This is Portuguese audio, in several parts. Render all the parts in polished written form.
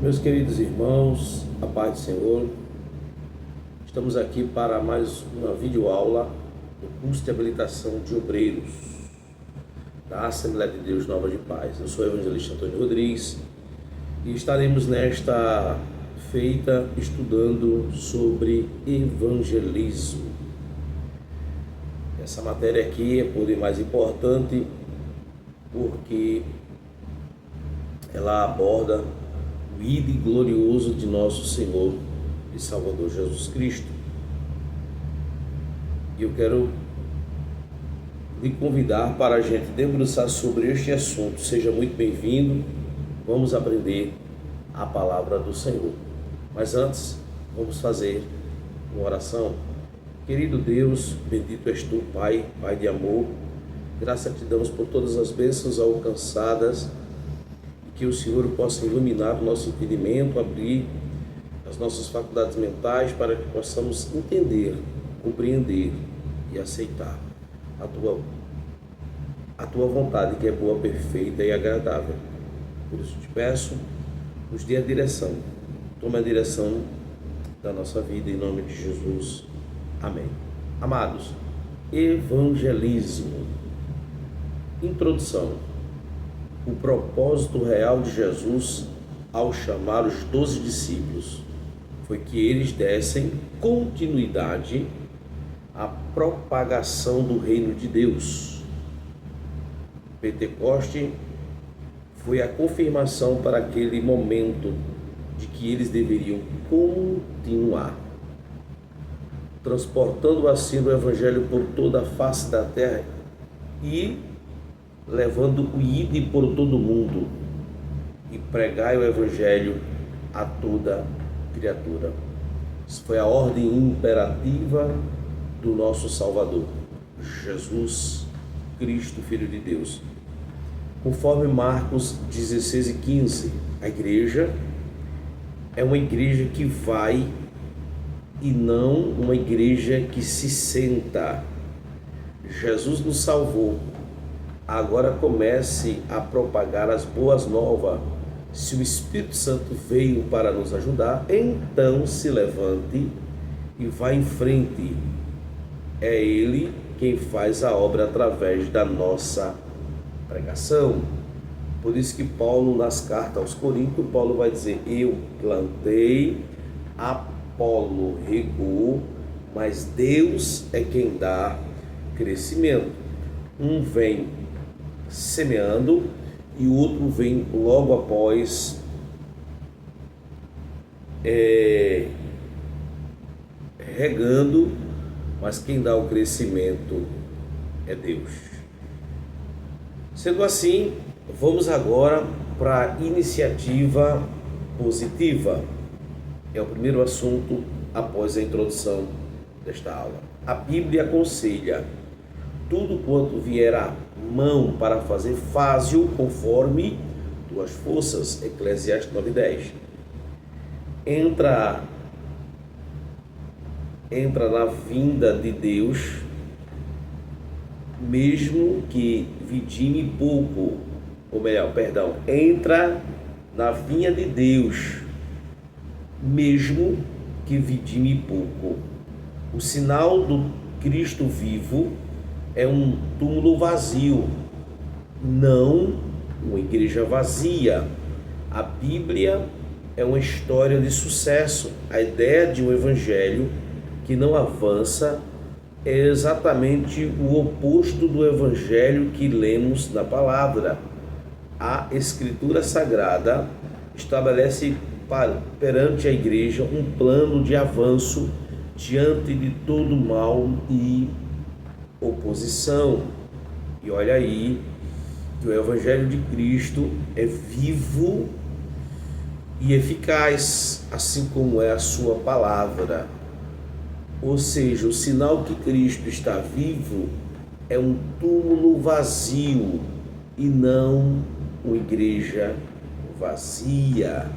Meus queridos irmãos, a paz do Senhor, estamos aqui para mais uma videoaula do curso de habilitação de obreiros da Assembleia de Deus Nova de Paz. Eu sou o evangelista Antônio Rodrigues e estaremos nesta feita estudando sobre evangelismo. Essa matéria aqui é por demais importante porque ela aborda o ide glorioso de nosso Senhor e Salvador Jesus Cristo. E eu quero lhe convidar para a gente debruçar sobre este assunto. Seja muito bem-vindo. Vamos aprender a palavra do Senhor. Mas antes, vamos fazer uma oração. Querido Deus, bendito és tu, Pai, Pai de amor. Graças te damos por todas as bênçãos alcançadas. Que o Senhor possa iluminar o nosso entendimento, abrir as nossas faculdades mentais para que possamos entender, compreender e aceitar a tua vontade, que é boa, perfeita e agradável. Por isso te peço, nos dê a direção, tome a direção da nossa vida em nome de Jesus. Amém. Amados, evangelismo. Introdução. O propósito real de Jesus ao chamar os 12 discípulos foi que eles dessem continuidade à propagação do reino de Deus. Pentecoste foi a confirmação para aquele momento de que eles deveriam continuar, transportando assim o evangelho por toda a face da terra e levando o ide por todo o mundo e pregai o evangelho a toda criatura. Isso foi a ordem imperativa do nosso Salvador, Jesus Cristo, Filho de Deus. Conforme Marcos 16:15, a igreja é uma igreja que vai e não uma igreja que se senta. Jesus nos salvou. Agora comece a propagar as boas novas. Se o Espírito Santo veio para nos ajudar, então se levante e vá em frente. É Ele quem faz a obra através da nossa pregação. Por isso que Paulo, nas cartas aos Coríntios, Paulo vai dizer: eu plantei, Apolo regou, mas Deus é quem dá crescimento. Um vem semeando e o outro vem logo após regando, mas quem dá o crescimento é Deus. Sendo assim, vamos agora para a iniciativa positiva. É o primeiro assunto após a introdução desta aula. A Bíblia aconselha: tudo quanto vier à mão para fazer, faze-o conforme tuas forças. Eclesiastes 9:10. Entra na vinda de Deus, mesmo que vidime pouco, entra na vinha de Deus, mesmo que vidime pouco. O sinal do Cristo vivo é um túmulo vazio, não uma igreja vazia. A Bíblia é uma história de sucesso. A ideia de um evangelho que não avança é exatamente o oposto do evangelho que lemos na palavra. A Escritura Sagrada estabelece perante a igreja um plano de avanço diante de todo mal e oposição. E olha aí que o evangelho de Cristo é vivo e eficaz, assim como é a sua palavra. Ou seja, o sinal que Cristo está vivo é um túmulo vazio e não uma igreja vazia.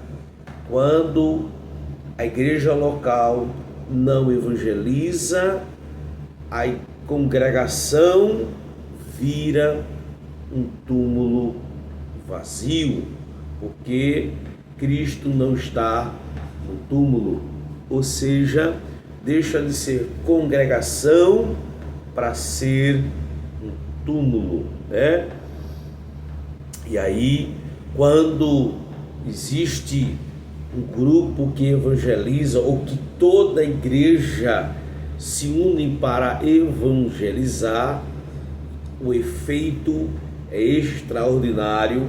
Quando a igreja local não evangeliza, a congregação vira um túmulo vazio, porque Cristo não está no túmulo, ou seja, deixa de ser congregação para ser um túmulo, né? E aí, quando existe um grupo que evangeliza, ou que toda a igreja se une para evangelizar, o efeito é extraordinário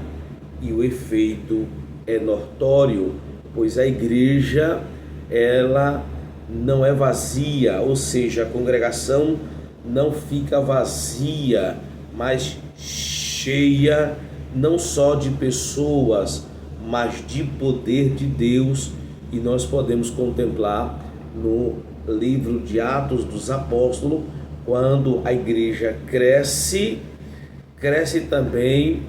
e o efeito é notório, pois a igreja, ela não é vazia, ou seja, a congregação não fica vazia, mas cheia não só de pessoas, mas de poder de Deus. E nós podemos contemplar no livro de Atos dos Apóstolos, quando a igreja cresce também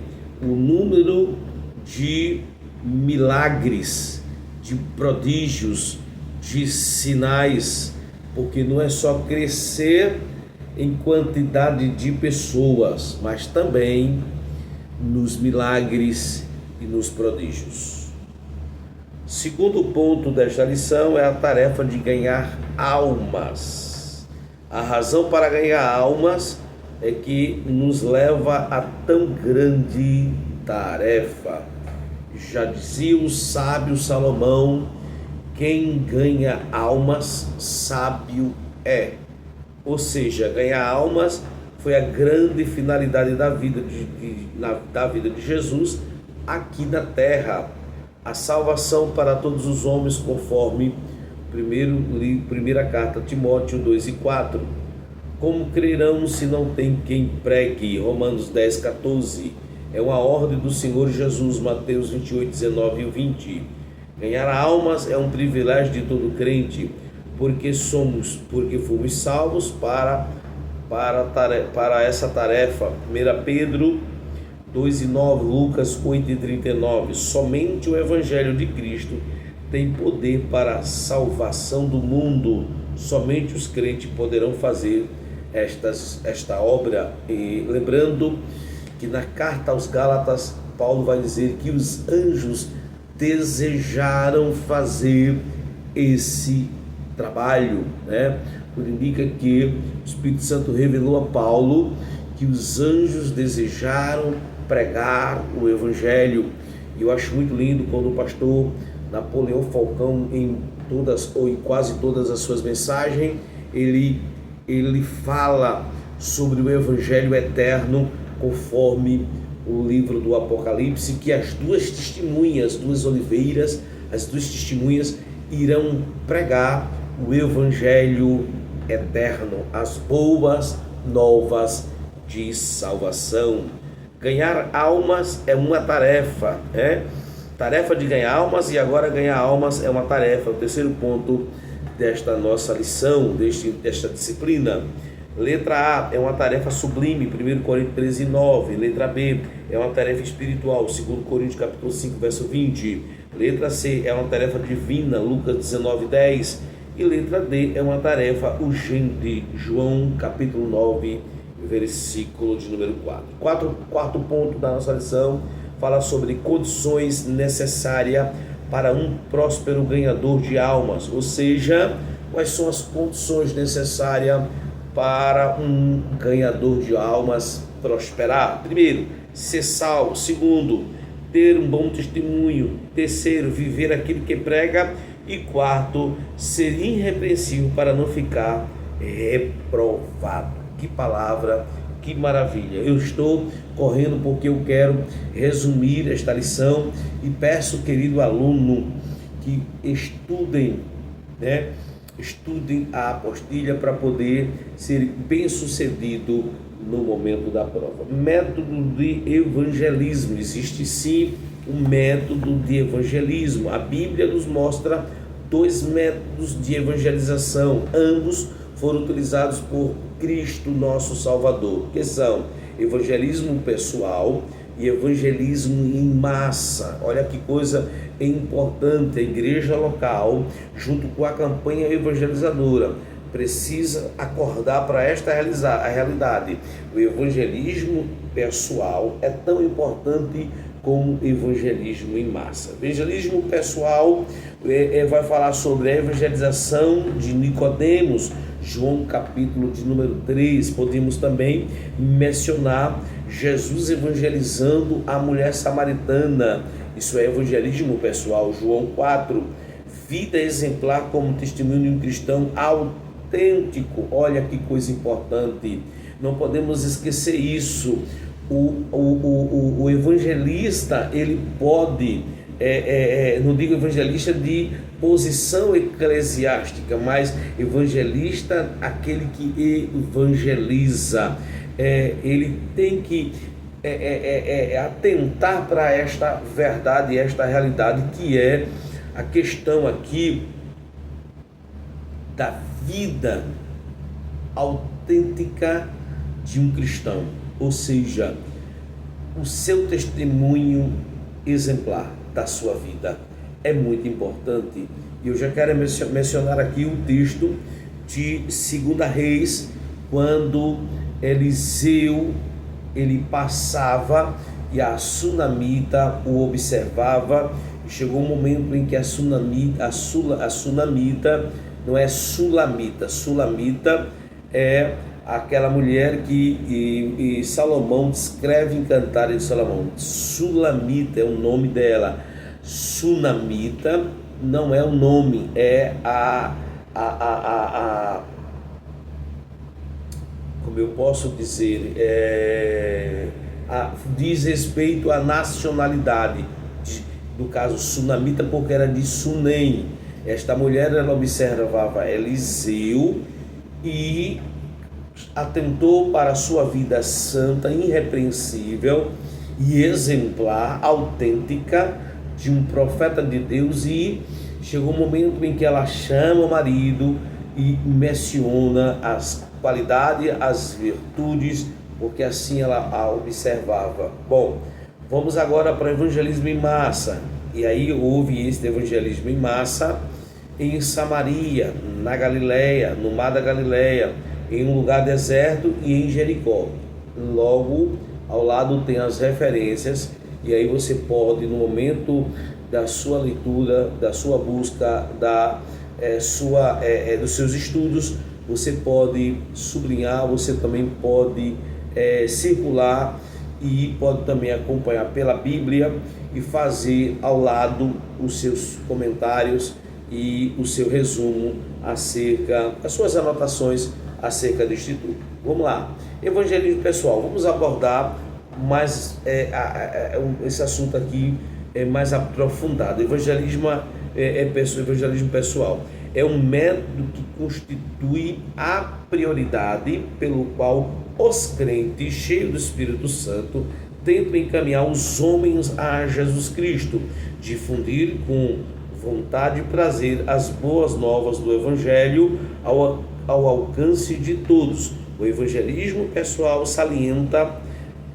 o número de milagres, de prodígios, de sinais, porque não é só crescer em quantidade de pessoas, mas também nos milagres e nos prodígios. Segundo ponto desta lição é a tarefa de ganhar almas. A razão para ganhar almas é que nos leva a tão grande tarefa. Já dizia o sábio Salomão: quem ganha almas, sábio é. Ou seja, ganhar almas foi a grande finalidade da vida de Jesus aqui na terra. A salvação para todos os homens, conforme primeira carta a Timóteo 2 e 4. Como crerão se não tem quem pregue? Romanos 10, 14. É uma ordem do Senhor Jesus, Mateus 28, 19 e 20. Ganhar almas é um privilégio de todo crente, porque fomos salvos para essa tarefa. 1 Pedro 2 e 9, Lucas 8 e 39. Somente o Evangelho de Cristo tem poder para a salvação do mundo. Somente os crentes poderão fazer esta obra. E lembrando que na carta aos Gálatas, Paulo vai dizer que os anjos desejaram fazer esse trabalho, né? Tudo indica que o Espírito Santo revelou a Paulo que os anjos desejaram pregar o Evangelho. E eu acho muito lindo quando o pastor Napoleão Falcão, em todas ou em quase todas as suas mensagens, ele fala sobre o Evangelho eterno, conforme o livro do Apocalipse, que as duas testemunhas, duas oliveiras, as duas testemunhas irão pregar o Evangelho eterno, as boas novas de salvação. Ganhar almas é uma tarefa, tarefa de ganhar almas, e agora ganhar almas é uma tarefa. O terceiro ponto desta nossa lição, desta disciplina. Letra A é uma tarefa sublime, 1 Coríntios 13, 9. Letra B é uma tarefa espiritual, 2 Coríntios capítulo 5, verso 20. Letra C é uma tarefa divina, Lucas 19, 10. E letra D é uma tarefa urgente, João capítulo 9, versículo de número 4. Quarto ponto da nossa lição fala sobre condições necessárias para um próspero ganhador de almas, ou seja, quais são as condições necessárias para um ganhador de almas prosperar. Primeiro, ser salvo. Segundo, ter um bom testemunho. Terceiro, viver aquilo que prega. E quarto, ser irrepreensível para não ficar reprovado. Que palavra, que maravilha. Eu estou correndo porque eu quero resumir esta lição e peço, querido aluno, que estudem, estudem a apostilha para poder ser bem sucedido no momento da prova. Método de evangelismo. Existe sim um método de evangelismo. A Bíblia nos mostra dois métodos de evangelização. Ambos foram utilizados por Cristo nosso Salvador, que são evangelismo pessoal e evangelismo em massa. Olha que coisa importante. A igreja local, junto com a campanha evangelizadora, precisa acordar para esta realidade. O evangelismo pessoal é tão importante com evangelismo em massa. Evangelismo pessoal vai falar sobre a evangelização de Nicodemos, João capítulo de número 3. Podemos também mencionar Jesus evangelizando a mulher samaritana, isso é evangelismo pessoal. João 4, vida exemplar como testemunho de um cristão autêntico. Olha que coisa importante, não podemos esquecer isso. O evangelista, ele pode, não digo evangelista de posição eclesiástica, mas evangelista, aquele que evangeliza, ele tem que atentar para esta verdade, esta realidade, que é a questão aqui da vida autêntica de um cristão, ou seja, o seu testemunho exemplar da sua vida é muito importante. E eu já quero mencionar aqui um texto de 2 Reis, quando Eliseu ele passava e a sunamita o observava. Chegou um momento em que a sunamita, não é sulamita, sulamita é aquela mulher que Salomão descreve em Cantares de Salomão. Sulamita é o nome dela. Sunamita não é o nome, é como eu posso dizer, diz respeito à nacionalidade, no caso sunamita, porque era de Sunem. Esta mulher, ela observava Eliseu e atentou para a sua vida santa, irrepreensível e exemplar, autêntica, de um profeta de Deus. E chegou um momento em que ela chama o marido e menciona as qualidades, as virtudes, porque assim ela a observava. Bom, vamos agora para o evangelismo em massa. E aí houve esse evangelismo em massa em Samaria, na Galileia, no mar da Galileia, em um lugar deserto e em Jericó. Logo ao lado tem as referências, e aí você pode, no momento da sua leitura, da sua busca, dos seus estudos, você pode sublinhar, você também pode circular e pode também acompanhar pela Bíblia e fazer ao lado os seus comentários e o seu resumo acerca das suas anotações acerca deste tudo. Vamos lá, evangelismo pessoal. Vamos abordar mais esse assunto aqui mais aprofundado. Evangelismo pessoal é um método que constitui a prioridade pelo qual os crentes cheios do Espírito Santo tentam encaminhar os homens a Jesus Cristo, difundir com vontade e prazer as boas novas do Evangelho ao alcance de todos. O evangelismo pessoal salienta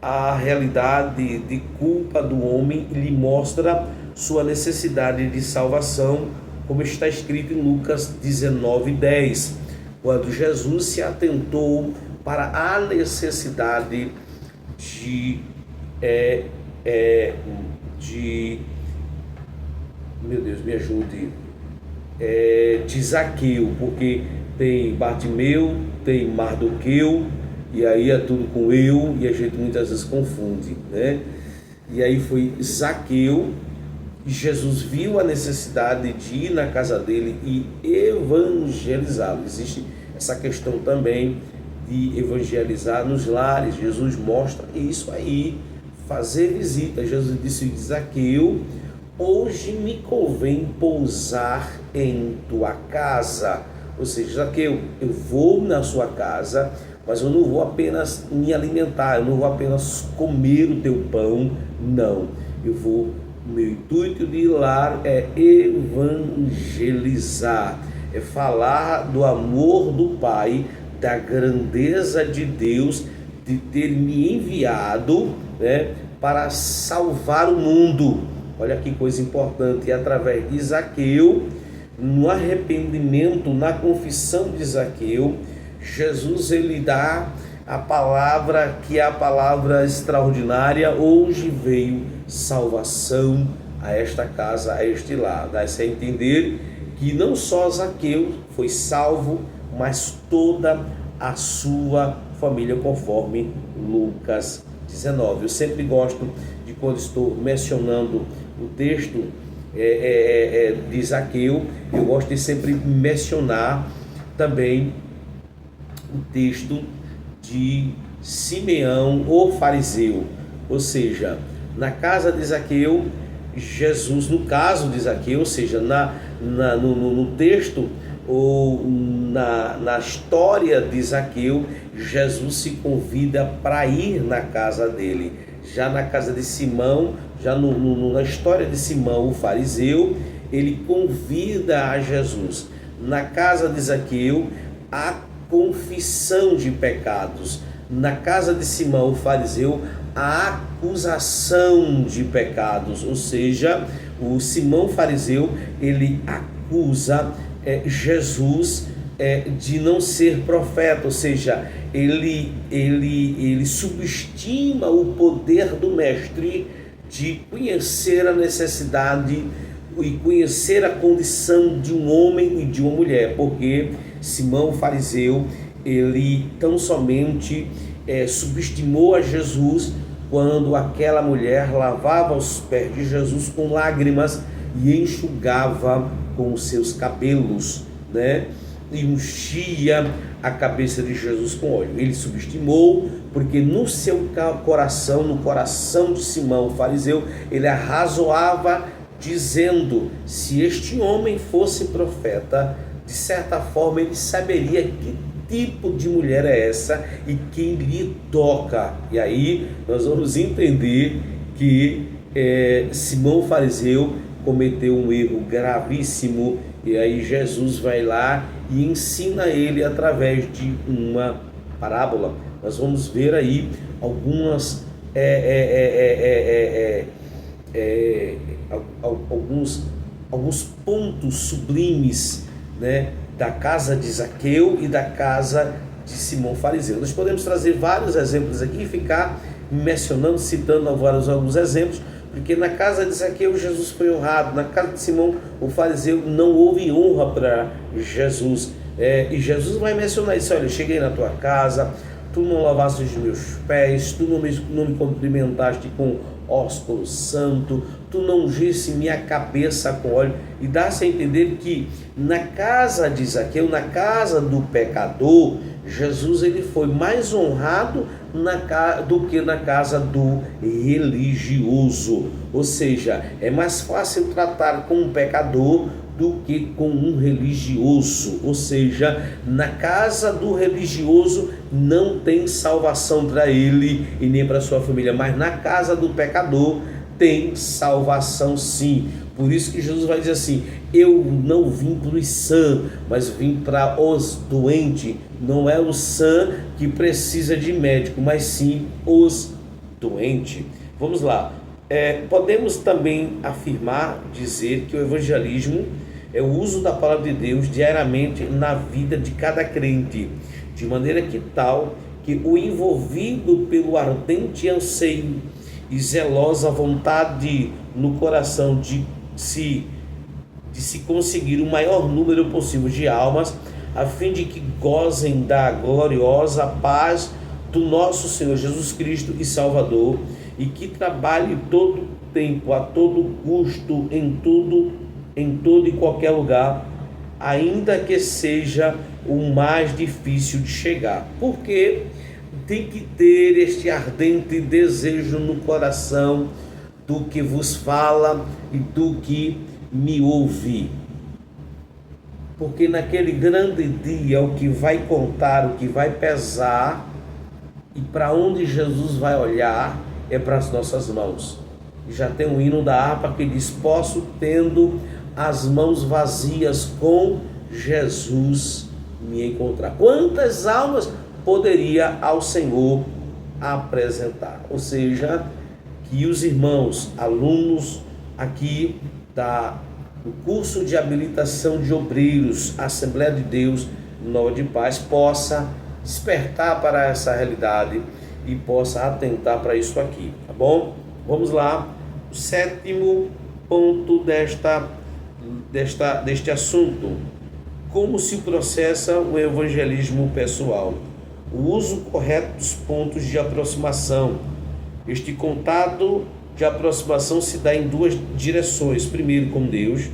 a realidade de culpa do homem e lhe mostra sua necessidade de salvação, como está escrito em Lucas 19:10, quando Jesus se atentou para a necessidade meu Deus, me ajude, de Zaqueu, porque tem Bartimeu, tem Mardoqueu, e aí é tudo com eu, e a gente muitas vezes confunde, né? E aí foi Zaqueu, e Jesus viu a necessidade de ir na casa dele e evangelizá-lo. Existe essa questão também de evangelizar nos lares. Jesus mostra isso aí, fazer visita. Jesus disse a Zaqueu: hoje me convém pousar em tua casa. Ou seja, Zaqueu, eu vou na sua casa, mas eu não vou apenas me alimentar, eu não vou apenas comer o teu pão, não. O meu intuito de ir lá é evangelizar, é falar do amor do Pai, da grandeza de Deus, de ter me enviado, né, para salvar o mundo. Olha que coisa importante. E através de Zaqueu, no arrependimento, na confissão de Zaqueu, Jesus ele dá a palavra, que é a palavra extraordinária: hoje veio salvação a esta casa, a este lar. Dá-se a entender que não só Zaqueu foi salvo, mas toda a sua família, conforme Lucas 19. Eu sempre gosto de, quando estou mencionando o texto de Zaqueu, eu gosto de sempre mencionar também o texto de Simeão, o fariseu. Ou seja, na casa de Zaqueu, Jesus, no caso de Zaqueu, ou seja, no texto ou na história de Zaqueu, Jesus se convida para ir na casa dele. Já na casa de Simão, já na história de Simão, o fariseu, ele convida a Jesus. Na casa de Zaqueu, a confissão de pecados. Na casa de Simão, o fariseu, a acusação de pecados. Ou seja, o Simão fariseu, ele acusa Jesus de não ser profeta, ou seja, ele subestima o poder do mestre de conhecer a necessidade e conhecer a condição de um homem e de uma mulher, porque Simão fariseu, ele tão somente subestimou a Jesus quando aquela mulher lavava os pés de Jesus com lágrimas e enxugava com os seus cabelos, né? E ungia a cabeça de Jesus com óleo. Ele subestimou, porque no seu coração, no coração de Simão o fariseu, ele arrazoava dizendo: se este homem fosse profeta, de certa forma ele saberia que tipo de mulher é essa e quem lhe toca. E aí nós vamos entender que Simão fariseu cometeu um erro gravíssimo, e aí Jesus vai lá e ensina ele através de uma parábola. Nós vamos ver aí alguns pontos sublimes, né, da casa de Zaqueu e da casa de Simão fariseu. Nós podemos trazer vários exemplos aqui e ficar mencionando, citando alguns exemplos, porque na casa de Zaqueu Jesus foi honrado, na casa de Simão o fariseu não houve honra para Jesus. E Jesus vai mencionar isso: olha, eu cheguei na tua casa, tu não lavaste os meus pés, tu não me cumprimentaste com ósculo santo, tu não ungiste minha cabeça com óleo. E dá-se a entender que na casa de Zaqueu, na casa do pecador, Jesus ele foi mais honrado do que na casa do religioso. Ou seja, é mais fácil tratar com um pecador do que com um religioso. Ou seja, na casa do religioso não tem salvação para ele e nem para sua família, mas na casa do pecador tem salvação sim. Por isso que Jesus vai dizer assim: eu não vim para os sãs, mas vim para os doentes. Não é o sã que precisa de médico, mas sim os doentes. Vamos lá. Podemos também afirmar, dizer que o evangelismo é o uso da palavra de Deus diariamente na vida de cada crente, de maneira que tal que o envolvido pelo ardente anseio e zelosa vontade no coração de se conseguir o maior número possível de almas, a fim de que gozem da gloriosa paz do nosso Senhor Jesus Cristo e Salvador, e que trabalhe todo tempo, a todo custo, em todo e qualquer lugar, ainda que seja o mais difícil de chegar. Porque tem que ter este ardente desejo no coração do que vos fala e do que me ouve. Porque naquele grande dia o que vai contar, o que vai pesar e para onde Jesus vai olhar é para as nossas mãos. E já tem um hino da harpa que diz: posso, tendo as mãos vazias, com Jesus me encontrar. Quantas almas poderia ao Senhor apresentar? Ou seja, que os irmãos, alunos aqui do curso de habilitação de obreiros, Assembleia de Deus Nova de Paz, possa despertar para essa realidade e possa atentar para isso aqui, tá bom? Vamos lá, O sétimo ponto deste assunto: como se processa o evangelismo pessoal? O uso correto dos pontos de aproximação. Este contato de aproximação se dá em duas direções: primeiro com Deus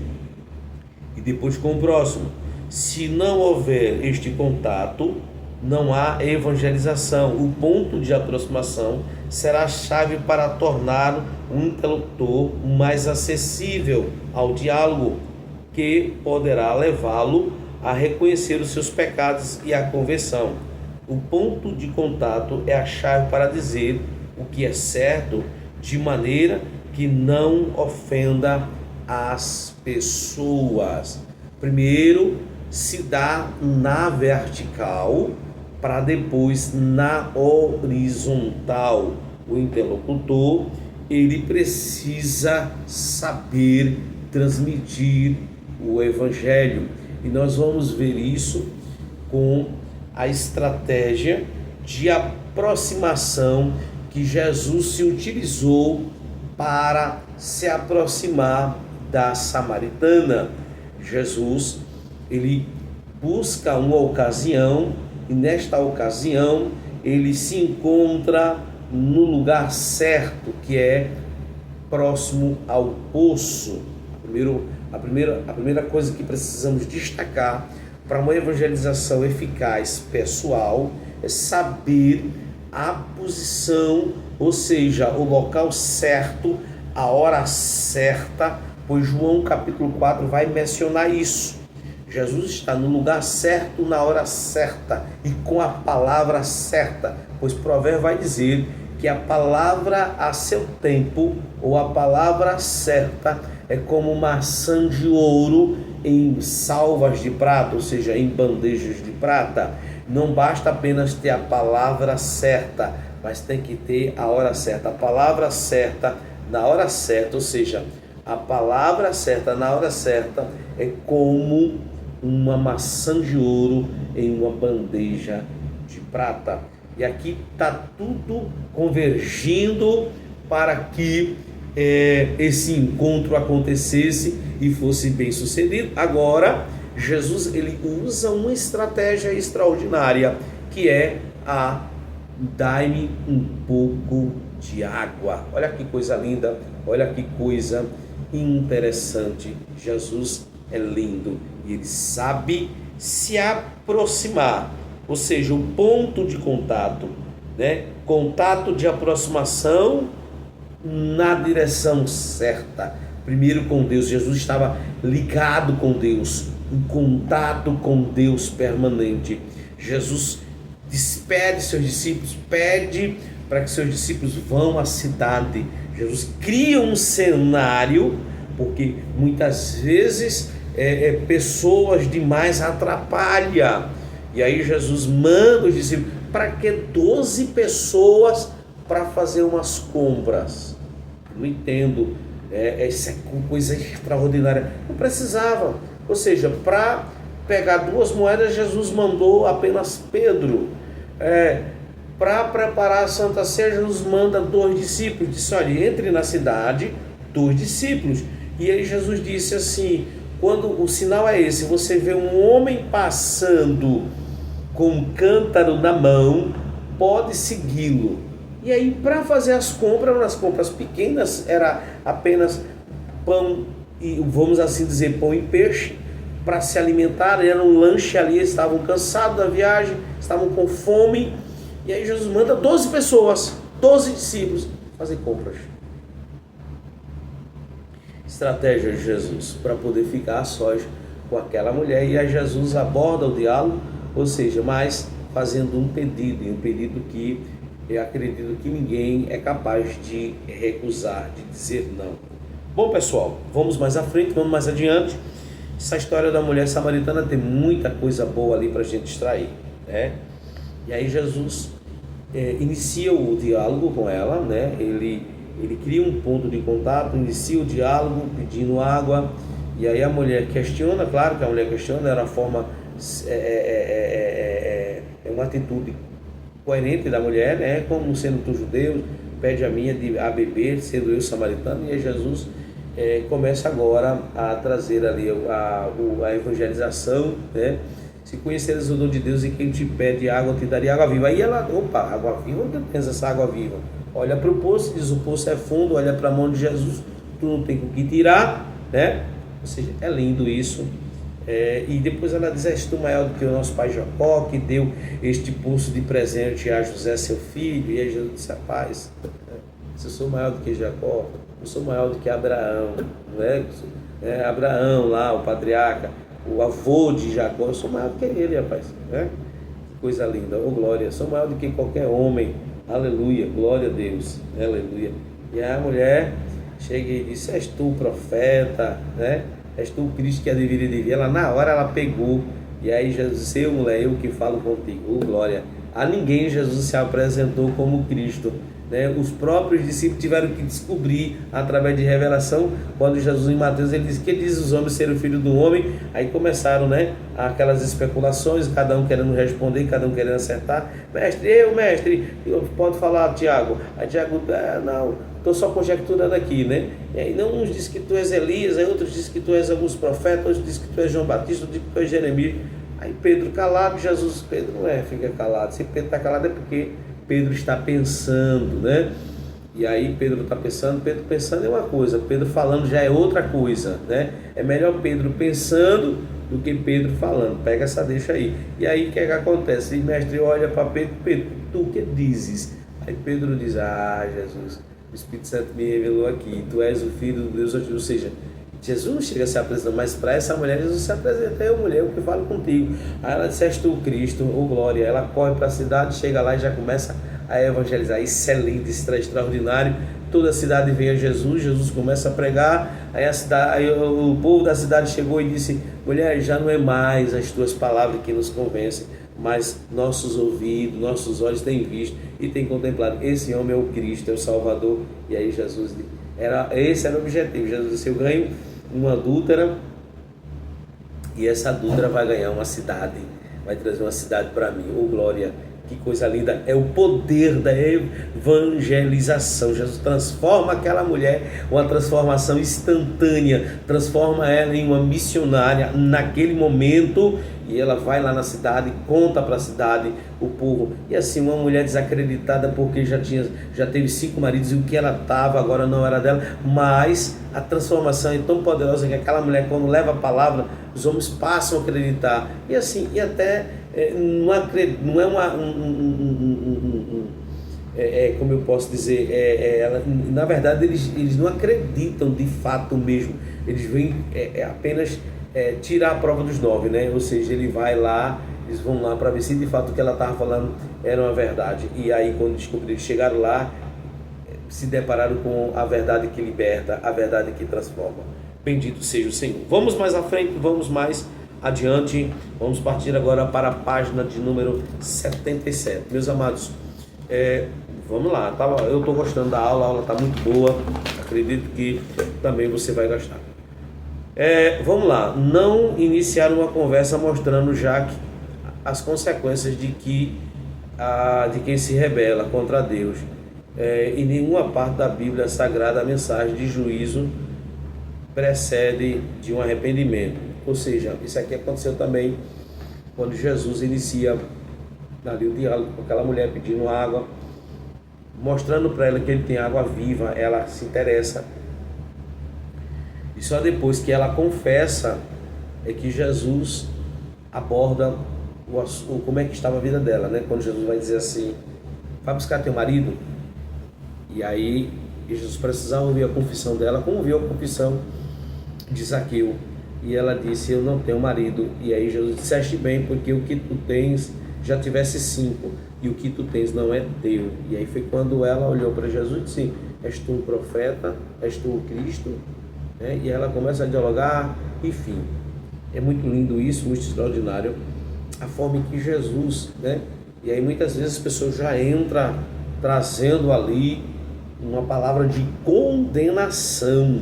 e depois com o próximo. Se não houver este contato, não há evangelização. O ponto de aproximação será a chave para tornar o interlocutor mais acessível ao diálogo, que poderá levá-lo a reconhecer os seus pecados e a conversão. O ponto de contato é a chave para dizer o que é certo, de maneira que não ofenda as pessoas. Primeiro se dá na vertical, para depois na horizontal. O interlocutor, ele precisa saber transmitir o evangelho. E nós vamos ver isso com a estratégia de aproximação que Jesus se utilizou para se aproximar da samaritana. Jesus, ele busca uma ocasião, e nesta ocasião ele se encontra no lugar certo, que é próximo ao poço. A primeira coisa que precisamos destacar para uma evangelização eficaz pessoal é saber a posição, ou seja, o local certo, a hora certa, pois João capítulo 4 vai mencionar isso. Jesus está no lugar certo, na hora certa e com a palavra certa, pois Provérbios vai dizer que a palavra a seu tempo, ou a palavra certa, é como maçã de ouro em salvas de prata, ou seja, em bandejas de prata. Não basta apenas ter a palavra certa, mas tem que ter a hora certa. A palavra certa na hora certa, ou seja, a palavra certa na hora certa é como uma maçã de ouro em uma bandeja de prata. E aqui está tudo convergindo para que esse encontro acontecesse e fosse bem sucedido. Agora, Jesus, ele usa uma estratégia extraordinária, que é a dai-me um pouco de água. Olha que coisa linda, olha que coisa interessante. Jesus é lindo e ele sabe se aproximar, ou seja, o ponto de contato, né? Contato de aproximação na direção certa. Primeiro com Deus. Jesus estava ligado com Deus, em contato com Deus permanente. Jesus despede seus discípulos, pede para que seus discípulos vão à cidade. Jesus cria um cenário, porque muitas vezes pessoas demais atrapalham. E aí Jesus manda os discípulos: para que 12 pessoas para fazer umas compras? Não entendo, essa coisa extraordinária. Não precisava. Ou seja, para pegar 2 moedas, Jesus mandou apenas Pedro. Para preparar a Santa Ceia, Jesus manda 2 discípulos. Disse: olha, entre na cidade 2 discípulos. E aí Jesus disse assim: quando o sinal é esse, você vê um homem passando com um cântaro na mão, pode segui-lo. E aí, para fazer as compras pequenas, era apenas pão e, vamos assim dizer, pão e peixe, para se alimentar. Era um lanche ali, eles estavam cansados da viagem, estavam com fome. E aí Jesus manda 12 pessoas, 12 discípulos, fazer compras. Estratégia de Jesus para poder ficar a sós com aquela mulher. E aí Jesus aborda o diálogo, ou seja, mas fazendo um pedido que eu acredito que ninguém é capaz de recusar, de dizer não. Bom, pessoal, vamos mais à frente, vamos mais adiante. Essa história da mulher samaritana tem muita coisa boa ali para a gente extrair, né? E aí Jesus inicia o diálogo com ela, né? Ele cria um ponto de contato, inicia o diálogo pedindo água. E aí a mulher questiona, claro que a mulher questiona, era uma forma, uma atitude coerente da mulher, né? Como sendo tu judeu, pede a mim a beber, sendo eu samaritano, e aí Jesus começa agora a trazer ali a evangelização, né? Se conheceres o dom de Deus e quem te pede água, te daria água viva. Aí ela, opa, água viva, onde tens essa água viva? Olha para o poço, diz o poço é fundo, olha para a mão de Jesus, tu não tem com o que tirar, né? Ou seja, é lindo isso. E depois ela diz: és tu maior do que o nosso pai Jacó, que deu este poço de presente a José seu filho. E aí Jesus disse: rapaz, se eu sou maior do que Jacó, eu sou maior do que Abraão, não é? Abraão lá, o patriarca, o avô de Jacó, eu sou maior do que ele, rapaz, né? Que coisa linda, oh glória, sou maior do que qualquer homem, aleluia, glória a Deus, aleluia. E a mulher chega e diz: és tu o profeta, né? És tu o Cristo que a deveria de vir. Ela, na hora, ela pegou, e aí Jesus disse: eu, mulher, eu que falo contigo, oh glória. A ninguém Jesus se apresentou como Cristo, né? Os próprios discípulos tiveram que descobrir através de revelação, quando Jesus em Mateus ele diz: que diz os homens ser o filho do homem? Aí começaram, né, aquelas especulações, cada um querendo responder, cada um querendo acertar. Mestre, pode falar, Tiago. Aí Tiago: não, estou só conjecturando aqui, né? E aí uns dizem que tu és Elias, aí outros dizem que tu és alguns profetas, outros dizem que tu és João Batista, outros dizem que tu és Jeremias. Aí Pedro calado, Pedro não fica calado. Se Pedro está calado é porque Pedro está pensando, né? E aí Pedro está pensando, Pedro pensando é uma coisa, Pedro falando já é outra coisa, né? É melhor Pedro pensando do que Pedro falando. Pega essa deixa aí. E aí o que é que acontece? E mestre olha para Pedro: Pedro, tu que dizes? Aí Pedro diz: Jesus, o Espírito Santo me revelou aqui, tu és o Filho de Deus. Ou seja, Jesus não chega a se apresentar, mas para essa mulher Jesus se apresenta: eu, mulher, eu que falo contigo. Aí ela diz: és tu o Cristo, ô glória. Ela corre para a cidade, chega lá e já começa a evangelizar. Isso é lindo, isso é extraordinário. Toda a cidade vem a Jesus, Jesus começa a pregar. Aí o povo da cidade chegou e disse: mulher, já não é mais as tuas palavras que nos convencem, mas nossos ouvidos, nossos olhos têm visto e têm contemplado. Esse homem é o Cristo, é o Salvador. E aí Jesus esse era o objetivo. Jesus disse: eu ganho uma adúltera, e essa adúltera vai ganhar uma cidade, vai trazer uma cidade para mim. Oh glória, que coisa linda, é o poder da evangelização. Jesus transforma aquela mulher, uma transformação instantânea, transforma ela em uma missionária naquele momento. E ela vai lá na cidade, conta para a cidade, o povo. E assim, uma mulher desacreditada porque já teve 5 maridos e o que ela estava agora não era dela. Mas a transformação é tão poderosa que aquela mulher, quando leva a palavra, os homens passam a acreditar. E assim, e até não é uma... como eu posso dizer, na verdade eles não acreditam de fato mesmo. Eles vêm apenas... tirar a prova dos 9, né? Ou seja, eles vão lá para ver se de fato o que ela estava falando era uma verdade. E aí, quando descobriram, chegaram lá, se depararam com a verdade que liberta, a verdade que transforma. Bendito seja o Senhor. Vamos mais à frente, vamos mais adiante. Vamos partir agora para a página de número 77. Meus amados, vamos lá. Eu estou gostando da aula, a aula está muito boa. Acredito que também você vai gostar. Vamos lá, não iniciar uma conversa mostrando já as consequências de quem se rebela contra Deus. Em nenhuma parte da Bíblia Sagrada a mensagem de juízo precede de um arrependimento. Ou seja, isso aqui aconteceu também quando Jesus inicia ali o diálogo com aquela mulher pedindo água, mostrando para ela que ele tem água viva. Ela se interessa. E só depois que ela confessa é que Jesus aborda como é que estava a vida dela, né? Quando Jesus vai dizer assim: vai buscar teu marido. E aí Jesus precisava ouvir a confissão dela, como ouviu a confissão de Zaqueu. E ela disse: eu não tenho marido. E aí Jesus: disseste bem, porque o que tu tens já tivesse 5, e o que tu tens não é teu. E aí foi quando ela olhou para Jesus e disse: és tu o profeta? És tu o Cristo? E ela começa a dialogar. Enfim, é muito lindo isso, muito extraordinário a forma em que Jesus, e aí muitas vezes as pessoas já entram trazendo ali uma palavra de condenação,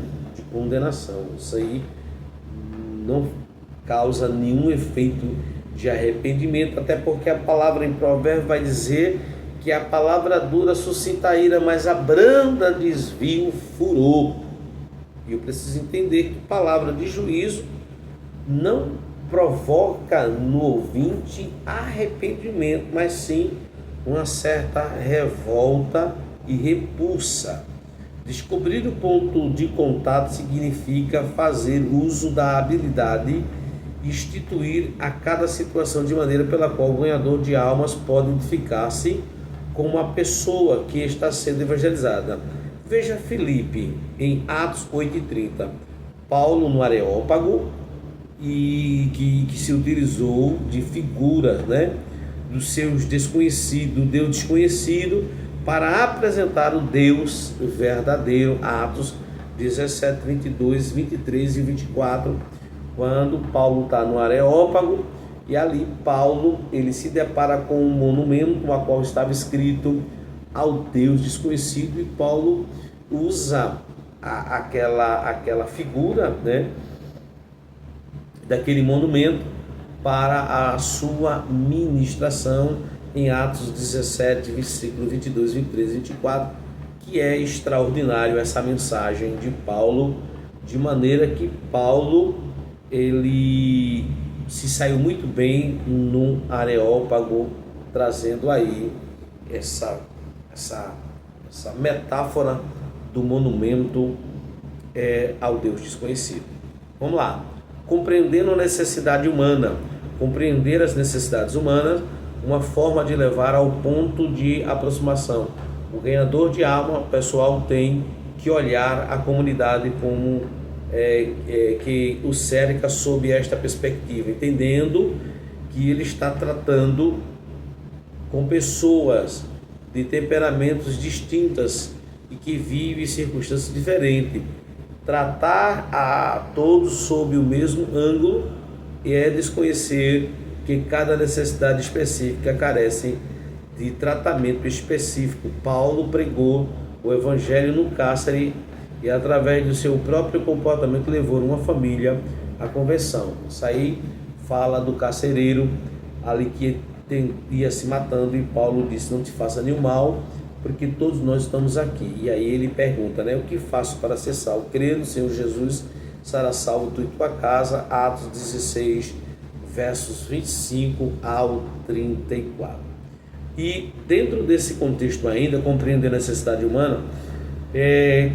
isso aí não causa nenhum efeito de arrependimento, até porque a palavra em Provérbios vai dizer que a palavra dura suscita ira, mas a branda desvia o furor. E eu preciso entender que palavra de juízo não provoca no ouvinte arrependimento, mas sim uma certa revolta e repulsa. Descobrir o ponto de contato significa fazer uso da habilidade e instituir a cada situação de maneira pela qual o ganhador de almas pode identificar-se com uma pessoa que está sendo evangelizada. Veja Filipe em Atos 8:30. Paulo no Areópago, e que se utilizou de figuras, dos seus desconhecidos, do Deus desconhecido, para apresentar o Deus verdadeiro. Atos 17, 22, 23 e 24, quando Paulo está no Areópago, e ali Paulo ele se depara com um monumento no qual estava escrito ao Deus desconhecido, e Paulo usa aquela figura, daquele monumento para a sua ministração em Atos 17, versículo 22, 23 e 24, que é extraordinário essa mensagem de Paulo, de maneira que Paulo ele se saiu muito bem no Areópago, trazendo aí essa metáfora do monumento ao Deus desconhecido. Vamos lá. Compreendendo a necessidade humana, compreender as necessidades humanas, uma forma de levar ao ponto de aproximação. O ganhador de alma, o pessoal, tem que olhar a comunidade como que o cerca sob esta perspectiva, entendendo que ele está tratando com pessoas de temperamentos distintas e que vivem em circunstâncias diferentes. Tratar a todos sob o mesmo ângulo é desconhecer que cada necessidade específica carece de tratamento específico. Paulo pregou o evangelho no cárcere e através do seu próprio comportamento levou uma família à conversão. Isso aí fala do carcereiro ali que ia se matando, e Paulo disse: não te faça nenhum mal, porque todos nós estamos aqui. E aí ele pergunta, o que faço para ser salvo? Crê no Senhor Jesus, será salvo tu e tua casa. Atos 16, versos 25 ao 34. E dentro desse contexto ainda, compreender a necessidade humana,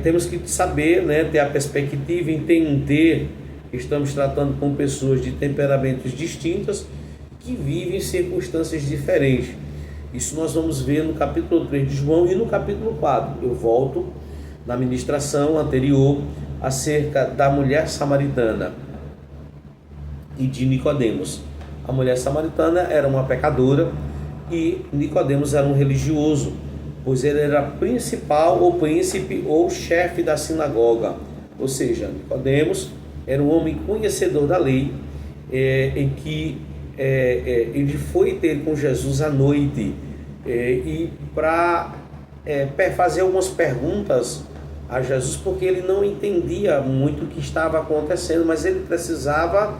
temos que saber, ter a perspectiva, entender que estamos tratando com pessoas de temperamentos distintos que vivem em circunstâncias diferentes. Isso nós vamos ver no capítulo 3 de João e no capítulo 4. Eu volto na ministração anterior acerca da mulher samaritana e de Nicodemos. A mulher samaritana era uma pecadora e Nicodemos era um religioso, pois ele era principal ou príncipe ou chefe da sinagoga. Ou seja, Nicodemos era um homem conhecedor da lei, em que ele foi ter com Jesus à noite e para fazer algumas perguntas a Jesus, porque ele não entendia muito o que estava acontecendo, mas ele precisava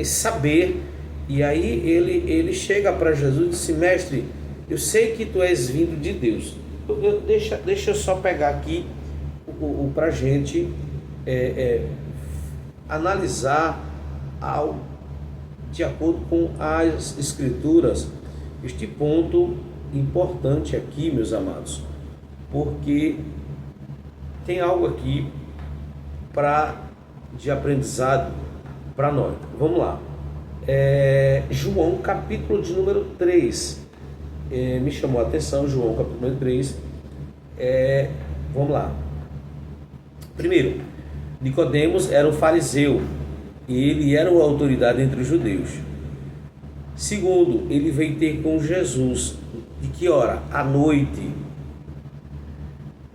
saber. E aí ele chega para Jesus e disse: mestre, eu sei que tu és vindo de Deus. Deixa eu só pegar aqui para a gente analisar de acordo com as Escrituras este ponto importante aqui, meus amados, porque tem algo aqui de aprendizado para nós. Vamos lá. João capítulo de número 3, me chamou a atenção. João capítulo número 3, vamos lá. Primeiro, Nicodemos era um fariseu e ele era uma autoridade entre os judeus. Segundo, ele veio ter com Jesus. De que hora? À noite.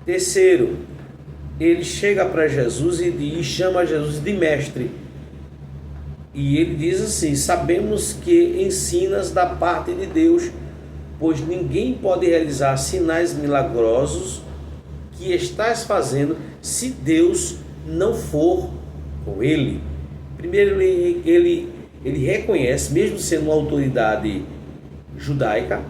Terceiro, ele chega para Jesus e chama Jesus de mestre. E ele diz assim: sabemos que ensinas da parte de Deus, pois ninguém pode realizar sinais milagrosos que estás fazendo se Deus não for com ele. Primeiro, ele reconhece, mesmo sendo uma autoridade judaica,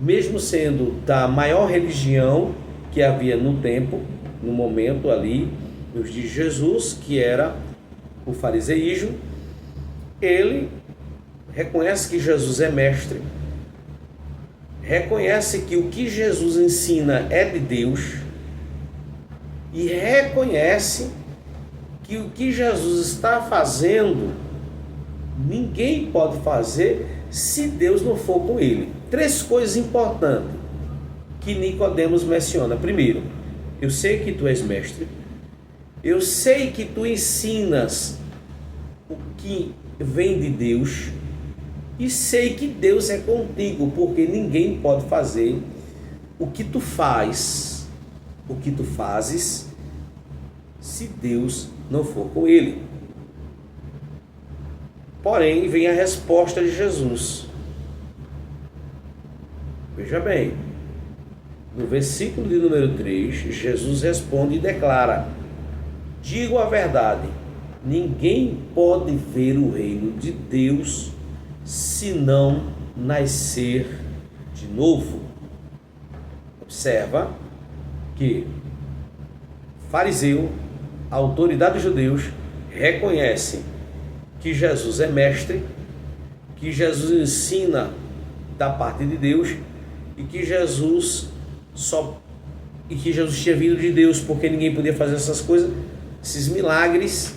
mesmo sendo da maior religião que havia no tempo, no momento ali, nos dias de Jesus, que era o fariseísmo, ele reconhece que Jesus é mestre, reconhece que o que Jesus ensina é de Deus e reconhece que o que Jesus está fazendo ninguém pode fazer se Deus não for com ele. 3 coisas importantes que Nicodemos menciona. Primeiro, eu sei que tu és mestre, eu sei que tu ensinas o que vem de Deus e sei que Deus é contigo, porque ninguém pode fazer o que tu fazes, se Deus não for com ele. Porém, vem a resposta de Jesus. Veja bem, no versículo de número 3, Jesus responde e declara: digo a verdade, ninguém pode ver o reino de Deus se não nascer de novo. Observa que fariseu, a autoridade dos judeus, reconhece que Jesus é mestre, que Jesus ensina da parte de Deus e que Jesus tinha vindo de Deus, porque ninguém podia fazer essas coisas, esses milagres,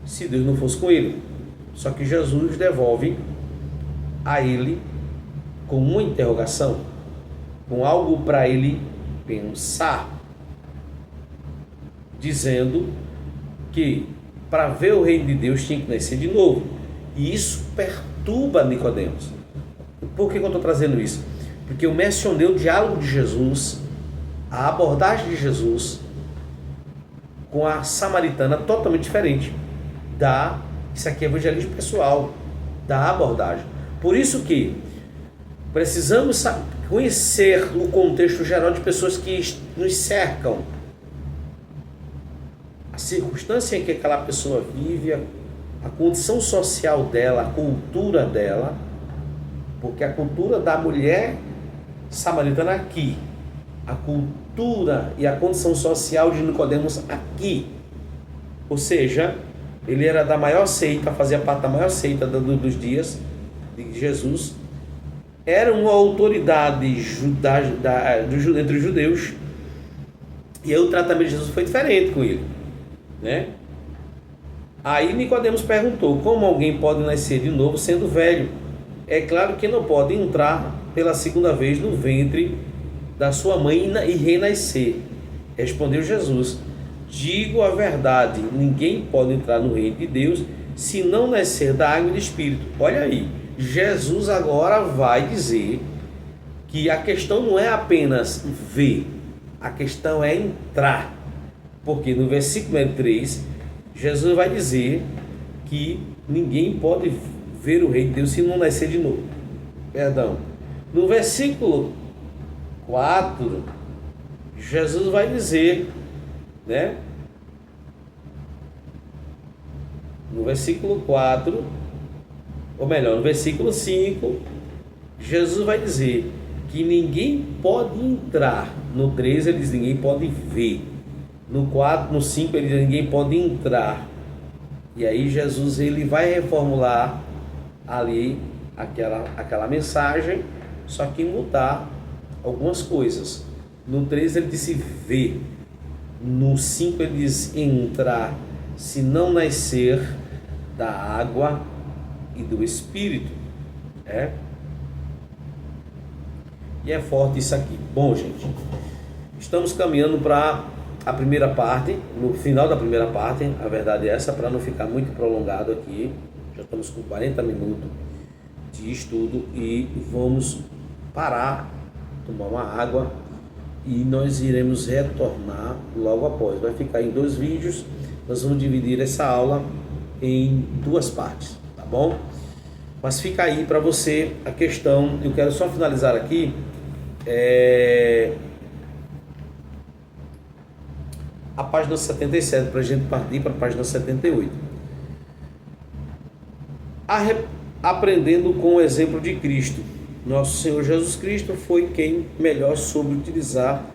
se Deus não fosse com ele. Só que Jesus devolve a ele com uma interrogação, com algo para ele pensar, dizendo que para ver o reino de Deus tinha que nascer de novo. E isso perturba Nicodemos. Por que eu estou trazendo isso? Porque eu mencionei o diálogo de Jesus, a abordagem de Jesus com a samaritana totalmente diferente isso aqui é evangelismo pessoal, da abordagem. Por isso que precisamos conhecer o contexto geral de pessoas que nos cercam, a circunstância em que aquela pessoa vive, a condição social dela, a cultura dela, porque a cultura da mulher samaritana aqui, a cultura e a condição social de Nicodemos aqui, ou seja, ele era da maior seita, fazia parte da maior seita dos dias de Jesus, era uma autoridade entre os judeus, e aí o tratamento de Jesus foi diferente com ele, né? Aí Nicodemos perguntou: como alguém pode nascer de novo sendo velho? É claro que não pode entrar pela segunda vez no ventre da sua mãe e renascer. Respondeu Jesus: digo a verdade, ninguém pode entrar no reino de Deus se não nascer da água e do Espírito. Olha aí, Jesus agora vai dizer que a questão não é apenas ver, a questão é entrar. Porque no versículo 3, Jesus vai dizer que ninguém pode ver o reino de Deus se não nascer de novo. Perdão. No versículo 4, Jesus vai dizer, né? No versículo 4, ou melhor, no versículo 5, Jesus vai dizer que ninguém pode entrar. No 3 ele diz ninguém pode ver. No 4, no 5 ele diz ninguém pode entrar. E aí Jesus ele vai reformular ali aquela mensagem, só que mudar algumas coisas. No 3 ele disse ver. No 5 ele diz entrar, se não nascer da água e do Espírito. E é forte isso aqui. Bom, gente, estamos caminhando para a primeira parte, no final da primeira parte, a verdade é essa, para não ficar muito prolongado aqui. Já estamos com 40 minutos de estudo e vamos parar, tomar uma água e nós iremos retornar logo após. Vai ficar em 2 vídeos, nós vamos dividir essa aula em 2 partes, tá bom? Mas fica aí para você a questão. Eu quero só finalizar aqui a página 77, para a gente partir para a página 78. Aprendendo com o exemplo de Cristo. Nosso Senhor Jesus Cristo foi quem melhor soube utilizar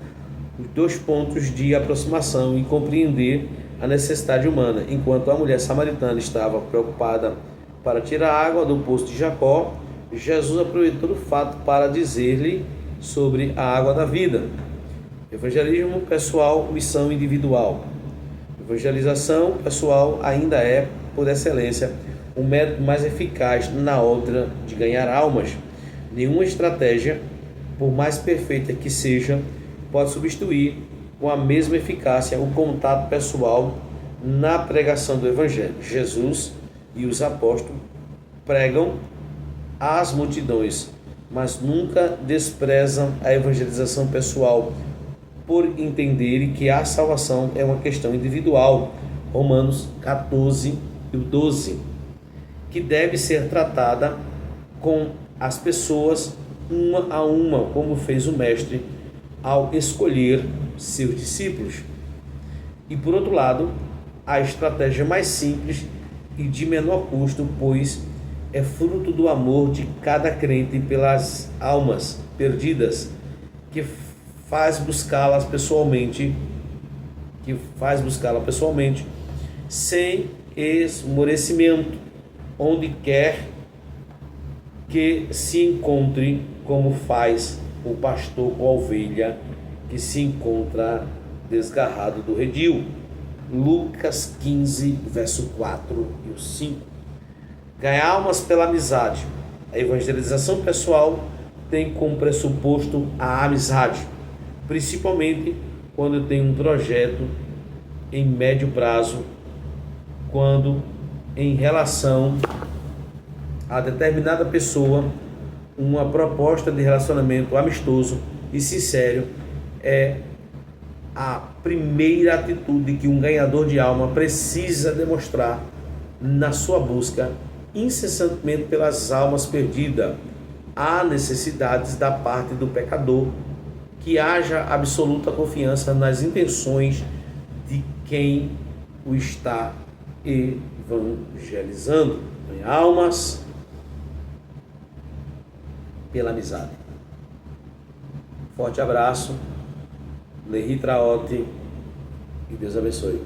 os dois pontos de aproximação e compreender a necessidade humana. Enquanto a mulher samaritana estava preocupada para tirar água do poço de Jacó, Jesus aproveitou o fato para dizer-lhe sobre a água da vida. Evangelismo pessoal, missão individual. Evangelização pessoal ainda é, por excelência, o método mais eficaz na obra de ganhar almas. Nenhuma estratégia, por mais perfeita que seja, pode substituir com a mesma eficácia o contato pessoal na pregação do Evangelho. Jesus e os apóstolos pregam às multidões, mas nunca desprezam a evangelização pessoal, por entenderem que a salvação é uma questão individual. Romanos 14 e 12, que deve ser tratada com as pessoas uma a uma, como fez o Mestre ao escolher seus discípulos. E por outro lado, a estratégia mais simples e de menor custo, pois é fruto do amor de cada crente pelas almas perdidas, que faz buscá-las pessoalmente, sem esmorecimento, onde quer que se encontre, como faz o pastor com a ovelha que se encontra desgarrado do redil. Lucas 15, verso 4 e 5. Ganhar almas pela amizade. A evangelização pessoal tem como pressuposto a amizade, principalmente quando eu tenho um projeto em médio prazo, quando em relação a determinada pessoa, uma proposta de relacionamento amistoso e sincero é a primeira atitude que um ganhador de alma precisa demonstrar na sua busca incessantemente pelas almas perdidas. Há necessidades da parte do pecador que haja absoluta confiança nas intenções de quem o está evangelizando. Almas pela amizade. Forte abraço, Lerri Traote, e Deus abençoe.